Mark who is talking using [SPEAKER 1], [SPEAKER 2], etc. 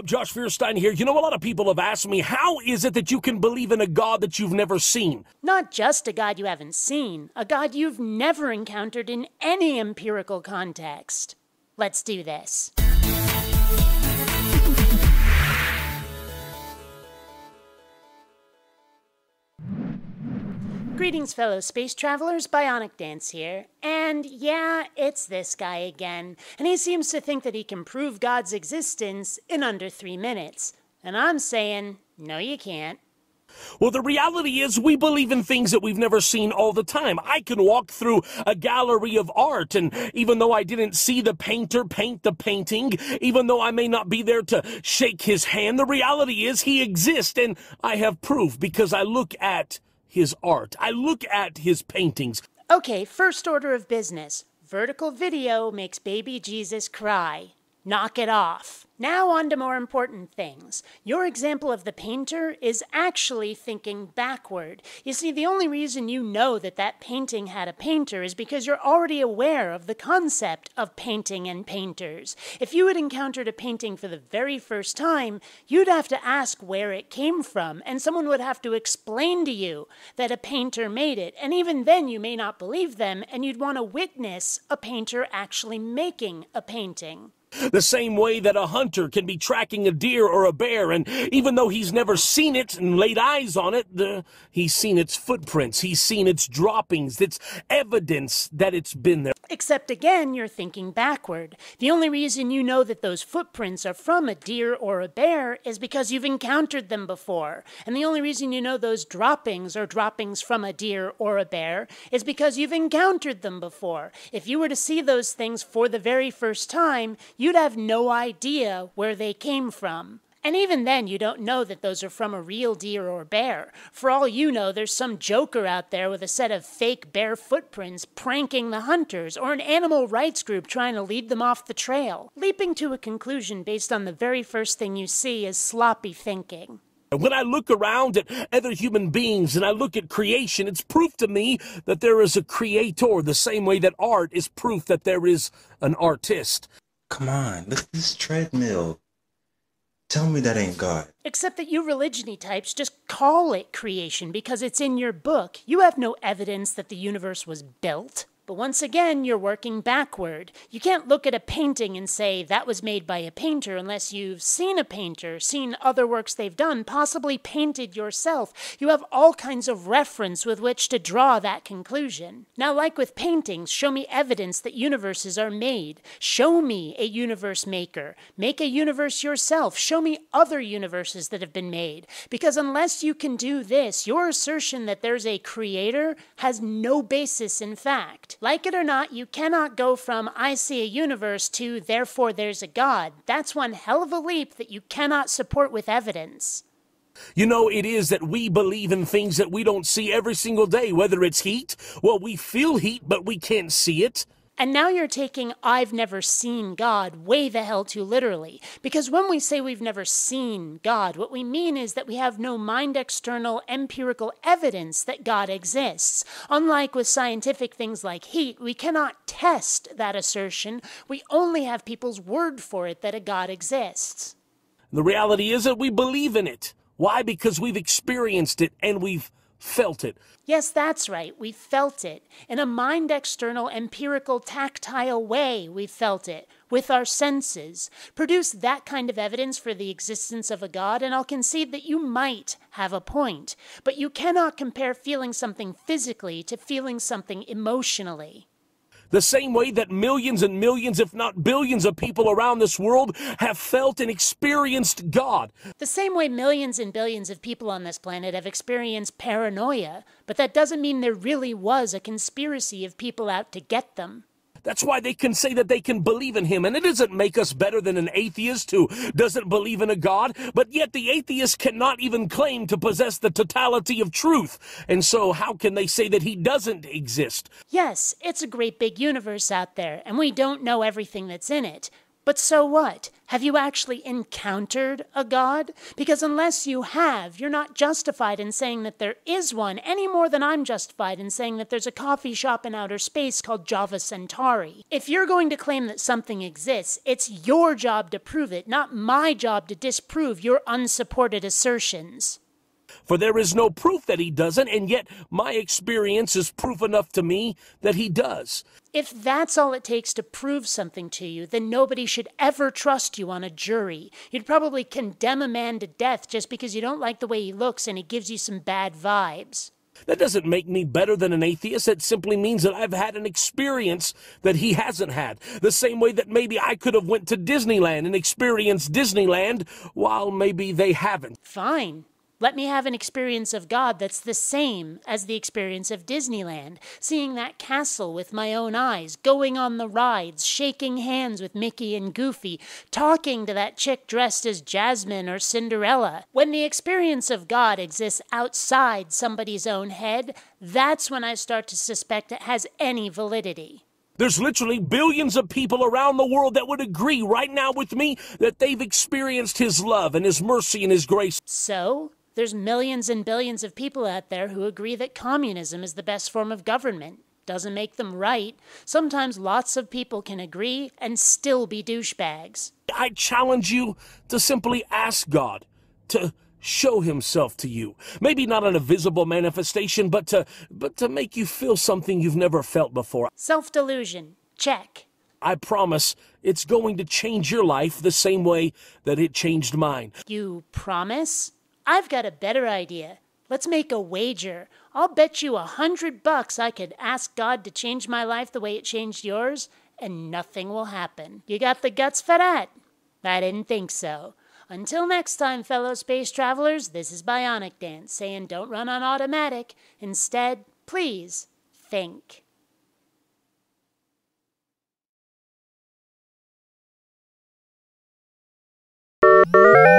[SPEAKER 1] Josh Fierstein here. You know, a lot of people have asked me, how is it that you can believe in a God that you've never seen?
[SPEAKER 2] Not just a God you haven't seen, a God you've never encountered in any empirical context. Let's do this. Greetings, fellow space travelers. BionicDance here. And yeah, it's this guy again. And he seems to think that he can prove God's existence in under 3 minutes. And I'm saying, no you can't.
[SPEAKER 1] Well, the reality is we believe in things that we've never seen all the time. I can walk through a gallery of art, and even though I didn't see the painter paint the painting, even though I may not be there to shake his hand, the reality is he exists, and I have proof because I look at his art. I look at his paintings.
[SPEAKER 2] Okay, first order of business. Vertical video makes baby Jesus cry. Knock it off. Now on to more important things. Your example of the painter is actually thinking backward. You see, the only reason you know that that painting had a painter is because you're already aware of the concept of painting and painters. If you had encountered a painting for the very first time, you'd have to ask where it came from, and someone would have to explain to you that a painter made it. And even then you may not believe them, and you'd want to witness a painter actually making a painting.
[SPEAKER 1] The same way that a hunter can be tracking a deer or a bear, and even though he's never seen it and laid eyes on it, he's seen its footprints, he's seen its droppings, its evidence that it's been there.
[SPEAKER 2] Except again, you're thinking backward. The only reason you know that those footprints are from a deer or a bear is because you've encountered them before. And the only reason you know those droppings are droppings from a deer or a bear is because you've encountered them before. If you were to see those things for the very first time, you'd have no idea where they came from. And even then, you don't know that those are from a real deer or bear. For all you know, there's some joker out there with a set of fake bear footprints pranking the hunters, or an animal rights group trying to lead them off the trail. Leaping to a conclusion based on the very first thing you see is sloppy thinking.
[SPEAKER 1] When I look around at other human beings and I look at creation, it's proof to me that there is a creator, the same way that art is proof that there is an artist.
[SPEAKER 3] Come on, look at this treadmill. Tell me that ain't God.
[SPEAKER 2] Except that you religion-y types just call it creation because it's in your book. You have no evidence that the universe was built. But once again, you're working backward. You can't look at a painting and say that was made by a painter unless you've seen a painter, seen other works they've done, possibly painted yourself. You have all kinds of reference with which to draw that conclusion. Now, like with paintings, show me evidence that universes are made. Show me a universe maker. Make a universe yourself. Show me other universes that have been made. Because unless you can do this, your assertion that there's a creator has no basis in fact. Like it or not, you cannot go from I see a universe to therefore there's a God. That's one hell of a leap that you cannot support with evidence.
[SPEAKER 1] You know, it is that we believe in things that we don't see every single day, whether it's heat. Well, we feel heat, but we can't see it.
[SPEAKER 2] And now you're taking I've never seen God way the hell too literally. Because when we say we've never seen God, what we mean is that we have no mind-external empirical evidence that God exists. Unlike with scientific things like heat, we cannot test that assertion. We only have people's word for it that a God exists.
[SPEAKER 1] The reality is that we believe in it. Why? Because we've experienced it and we've felt it.
[SPEAKER 2] Yes, that's right. We felt it. In a mind-external, empirical, tactile way, we felt it. With our senses. Produce that kind of evidence for the existence of a God, and I'll concede that you might have a point. But you cannot compare feeling something physically to feeling something emotionally.
[SPEAKER 1] The same way that millions and millions, if not billions of people around this world have felt and experienced God.
[SPEAKER 2] The same way millions and billions of people on this planet have experienced paranoia, but that doesn't mean there really was a conspiracy of people out to get them.
[SPEAKER 1] That's why they can say that they can believe in him, and it doesn't make us better than an atheist who doesn't believe in a God, but yet the atheist cannot even claim to possess the totality of truth, and so how can they say that he doesn't exist?
[SPEAKER 2] Yes, it's a great big universe out there, and we don't know everything that's in it. But so what? Have you actually encountered a God? Because unless you have, you're not justified in saying that there is one any more than I'm justified in saying that there's a coffee shop in outer space called Java Centauri. If you're going to claim that something exists, it's your job to prove it, not my job to disprove your unsupported assertions.
[SPEAKER 1] For there is no proof that he doesn't, and yet my experience is proof enough to me that he does.
[SPEAKER 2] If that's all it takes to prove something to you, then nobody should ever trust you on a jury. You'd probably condemn a man to death just because you don't like the way he looks and he gives you some bad vibes.
[SPEAKER 1] That doesn't make me better than an atheist. It simply means that I've had an experience that he hasn't had. The same way that maybe I could have went to Disneyland and experienced Disneyland while maybe they haven't.
[SPEAKER 2] Fine. Let me have an experience of God that's the same as the experience of Disneyland, seeing that castle with my own eyes, going on the rides, shaking hands with Mickey and Goofy, talking to that chick dressed as Jasmine or Cinderella. When the experience of God exists outside somebody's own head, that's when I start to suspect it has any validity.
[SPEAKER 1] There's literally billions of people around the world that would agree right now with me that they've experienced his love and his mercy and his grace.
[SPEAKER 2] So? There's millions and billions of people out there who agree that communism is the best form of government. Doesn't make them right. Sometimes lots of people can agree and still be douchebags.
[SPEAKER 1] I challenge you to simply ask God to show himself to you. Maybe not in a visible manifestation, but to make you feel something you've never felt before.
[SPEAKER 2] Self-delusion. Check.
[SPEAKER 1] I promise it's going to change your life the same way that it changed mine.
[SPEAKER 2] You promise? I've got a better idea. Let's make a wager. I'll bet you $100 I could ask God to change my life the way it changed yours, and nothing will happen. You got the guts for that? I didn't think so. Until next time, fellow space travelers, this is BionicDance saying don't run on automatic. Instead, please think.
[SPEAKER 1] You